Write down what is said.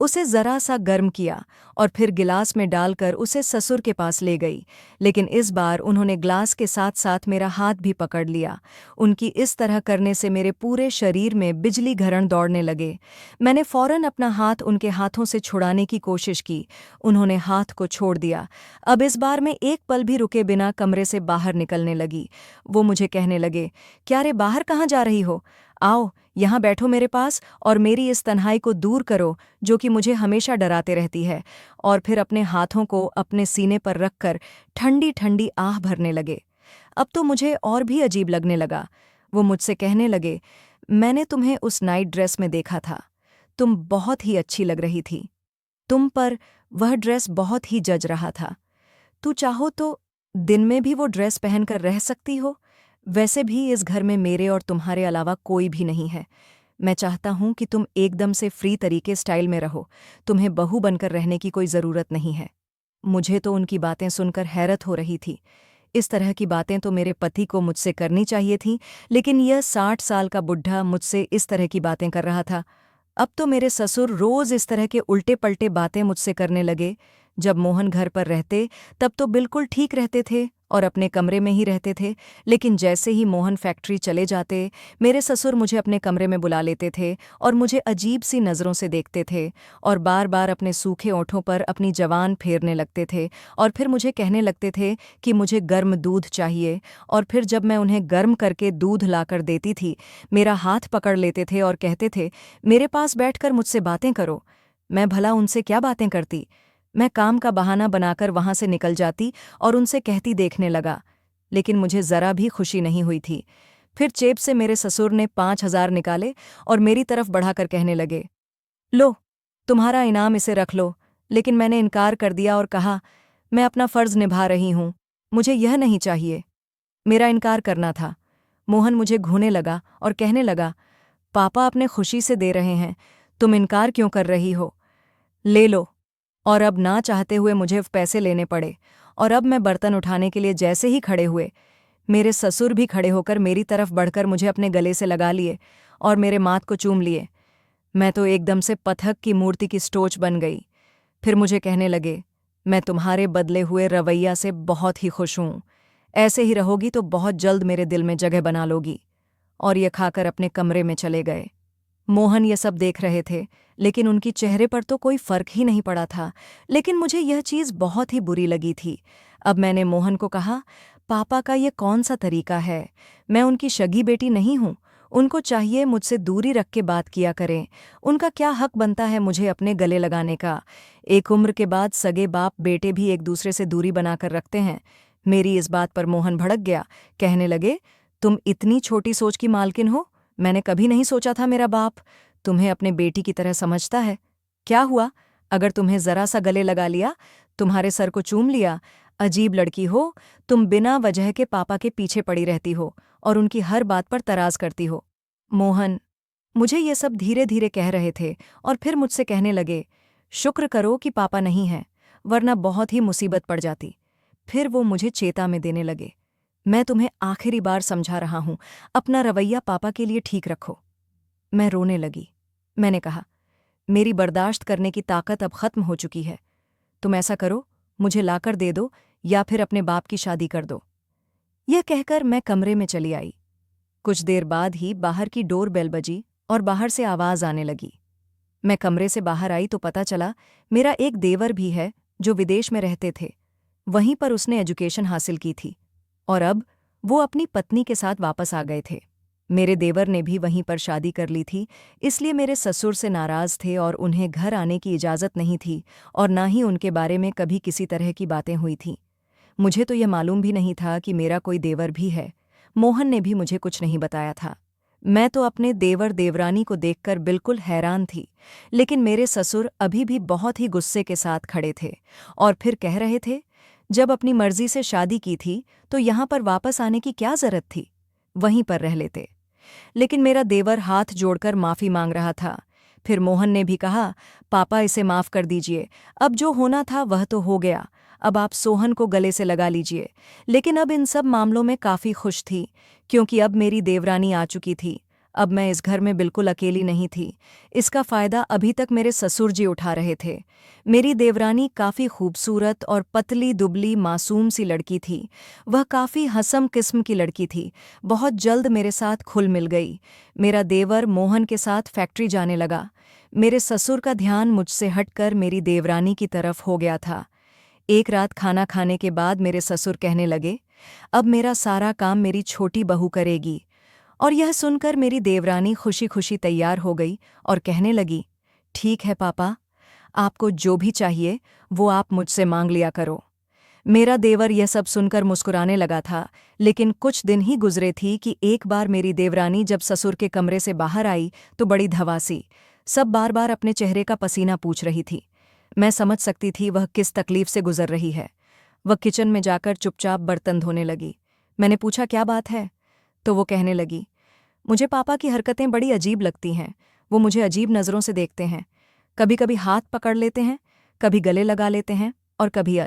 उसे जरा सा गर्म किया और फिर गिलास में डालकर उसे ससुर के पास ले गई। लेकिन इस बार उन्होंने ग्लास के साथ साथ मेरा हाथ भी पकड़ लिया। उनकी इस तरह करने से मेरे पूरे शरीर में बिजली घरण दौड़ने लगे। मैंने फौरन अपना हाथ उनके हाथों से छुड़ाने की कोशिश की। उन्होंने हाथ को छोड़ दिया। अब इस बार मैं एक पल भी रुके बिना कमरे से बाहर निकलने लगी। वो मुझे कहने लगे, क्या रे, बाहर कहाँ जा रही हो? आओ, यहाँ बैठो मेरे पास और मेरी इस तन्हाई को दूर करो जो कि मुझे हमेशा डराते रहती है। और फिर अपने हाथों को अपने सीने पर रखकर ठंडी ठंडी आह भरने लगे। अब तो मुझे और भी अजीब लगने लगा। वो मुझसे कहने लगे, मैंने तुम्हें उस नाइट ड्रेस में देखा था। तुम बहुत ही अच्छी लग रही थी। तुम पर वह ड्रेस बहुत ही जज रहा था। तू चाहो तो दिन में भी वो ड्रेस पहनकर रह सकती हो। वैसे भी इस घर में मेरे और तुम्हारे अलावा कोई भी नहीं है। मैं चाहता हूं कि तुम एकदम से फ्री तरीके स्टाइल में रहो। तुम्हें बहू बनकर रहने की कोई ज़रूरत नहीं है। मुझे तो उनकी बातें सुनकर हैरत हो रही थी। इस तरह की बातें तो मेरे पति को मुझसे करनी चाहिए थीं, लेकिन यह 60 साल का बुढ़ा मुझसे इस तरह की बातें कर रहा था। अब तो मेरे ससुर रोज़ इस तरह के उल्टे-पल्टे बातें मुझसे करने लगे। जब मोहन घर पर रहते तब तो बिल्कुल ठीक रहते थे और अपने कमरे में ही रहते थे, लेकिन जैसे ही मोहन फैक्ट्री चले जाते, मेरे ससुर मुझे अपने कमरे में बुला लेते थे और मुझे अजीब सी नज़रों से देखते थे और बार बार अपने सूखे ओंठों पर अपनी जवान फेरने लगते थे और फिर मुझे कहने लगते थे कि मुझे गर्म दूध चाहिए। और फिर जब मैं उन्हें गर्म करके दूध लाकर देती थी, मेरा हाथ पकड़ लेते थे और कहते थे, मेरे पास बैठकर मुझसे बातें करो। मैं भला उनसे क्या बातें करती? मैं काम का बहाना बनाकर वहां से निकल जाती और उनसे कहती देखने लगा, लेकिन मुझे जरा भी खुशी नहीं हुई थी। फिर जेब से मेरे ससुर ने 5,000 निकाले और मेरी तरफ बढ़ाकर कहने लगे, लो, तुम्हारा इनाम, इसे रख लो। लेकिन मैंने इनकार कर दिया और कहा, मैं अपना फर्ज निभा रही हूं, मुझे यह नहीं चाहिए। मेरा इनकार करना था। मोहन मुझे घूरने लगा और कहने लगा, पापा अपने खुशी से दे रहे हैं, तुम इनकार क्यों कर रही हो? ले लो। और अब ना चाहते हुए मुझे पैसे लेने पड़े। और अब मैं बर्तन उठाने के लिए जैसे ही खड़े हुए, मेरे ससुर भी खड़े होकर मेरी तरफ बढ़कर मुझे अपने गले से लगा लिए और मेरे माथ को चूम लिए। मैं तो एकदम से पत्थर की मूर्ति की स्टोच बन गई। फिर मुझे कहने लगे, मैं तुम्हारे बदले हुए रवैया से बहुत ही खुश हूं। ऐसे ही रहोगी तो बहुत जल्द मेरे दिल में जगह बना लोगी। और ये खाकर अपने कमरे में चले गए। मोहन ये सब देख रहे थे, लेकिन उनकी चेहरे पर तो कोई फर्क ही नहीं पड़ा था। लेकिन मुझे यह चीज़ बहुत ही बुरी लगी थी। अब मैंने मोहन को कहा, पापा का ये कौन सा तरीका है? मैं उनकी शगी बेटी नहीं हूँ। उनको चाहिए मुझसे दूरी रख के बात किया करें। उनका क्या हक बनता है मुझे अपने गले लगाने का? एक उम्र के बाद सगे बाप बेटे भी एक दूसरे से दूरी बनाकर रखते हैं। मेरी इस बात पर मोहन भड़क गया। कहने लगे, तुम इतनी छोटी सोच की मालकिन हो? मैंने कभी नहीं सोचा था मेरा बाप तुम्हें अपने बेटी की तरह समझता है। क्या हुआ अगर तुम्हें जरा सा गले लगा लिया, तुम्हारे सर को चूम लिया? अजीब लड़की हो तुम, बिना वजह के पापा के पीछे पड़ी रहती हो और उनकी हर बात पर तराज करती हो। मोहन मुझे ये सब धीरे धीरे कह रहे थे और फिर मुझसे कहने लगे, शुक्र करो कि पापा नहीं हैं, वरना बहुत ही मुसीबत पड़ जाती। फिर वो मुझे चेता में देने लगे, मैं तुम्हें आखिरी बार समझा रहा हूं, अपना रवैया पापा के लिए ठीक रखो। मैं रोने लगी। मैंने कहा, मेरी बर्दाश्त करने की ताकत अब खत्म हो चुकी है। तुम ऐसा करो, मुझे लाकर दे दो या फिर अपने बाप की शादी कर दो। यह कहकर मैं कमरे में चली आई। कुछ देर बाद ही बाहर की डोर बेल बजी और बाहर से आवाज आने लगी। मैं कमरे से बाहर आई तो पता चला मेरा एक देवर भी है जो विदेश में रहते थे। वहीं पर उसने एजुकेशन हासिल की थी और अब वो अपनी पत्नी के साथ वापस आ गए थे। मेरे देवर ने भी वहीं पर शादी कर ली थी, इसलिए मेरे ससुर से नाराज थे और उन्हें घर आने की इजाज़त नहीं थी और ना ही उनके बारे में कभी किसी तरह की बातें हुई थीं। मुझे तो यह मालूम भी नहीं था कि मेरा कोई देवर भी है। मोहन ने भी मुझे कुछ नहीं बताया था। मैं तो अपने देवर देवरानी को देखकर बिल्कुल हैरान थी, लेकिन मेरे ससुर अभी भी बहुत ही गुस्से के साथ खड़े थे और फिर कह रहे थे, जब अपनी मर्जी से शादी की थी तो यहाँ पर वापस आने की क्या जरूरत थी, वहीं पर रह लेते। लेकिन मेरा देवर हाथ जोड़कर माफ़ी मांग रहा था। फिर मोहन ने भी कहा, पापा इसे माफ़ कर दीजिए, अब जो होना था वह तो हो गया, अब आप सोहन को गले से लगा लीजिए। लेकिन अब इन सब मामलों में काफ़ी खुश थी, क्योंकि अब मेरी देवरानी आ चुकी थी। अब मैं इस घर में बिल्कुल अकेली नहीं थी। इसका फ़ायदा अभी तक मेरे ससुर जी उठा रहे थे। मेरी देवरानी काफ़ी खूबसूरत और पतली दुबली मासूम सी लड़की थी। वह काफ़ी हंसम किस्म की लड़की थी। बहुत जल्द मेरे साथ खुल मिल गई। मेरा देवर मोहन के साथ फैक्ट्री जाने लगा। मेरे ससुर का ध्यान मुझसे हटकर मेरी देवरानी की तरफ हो गया था। एक रात खाना खाने के बाद मेरे ससुर कहने लगे, अब मेरा सारा काम मेरी छोटी बहू करेगी। और यह सुनकर मेरी देवरानी खुशी खुशी तैयार हो गई और कहने लगी, ठीक है पापा, आपको जो भी चाहिए वो आप मुझसे मांग लिया करो। मेरा देवर यह सब सुनकर मुस्कुराने लगा था, लेकिन कुछ दिन ही गुजरे थी कि एक बार मेरी देवरानी जब ससुर के कमरे से बाहर आई तो बड़ी धवासी, सब बार बार अपने चेहरे का पसीना पूछ रही थी। मैं समझ सकती थी वह किस तकलीफ से गुजर रही है। वह किचन में जाकर चुपचाप बर्तन धोने लगी। मैंने पूछा, क्या बात है? तो वो कहने लगी, मुझे पापा की हरकतें बड़ी अजीब लगती हैं। वो मुझे अजीब नज़रों से देखते हैं। कभी कभी हाथ पकड़ लेते हैं, कभी गले लगा लेते हैं और कभी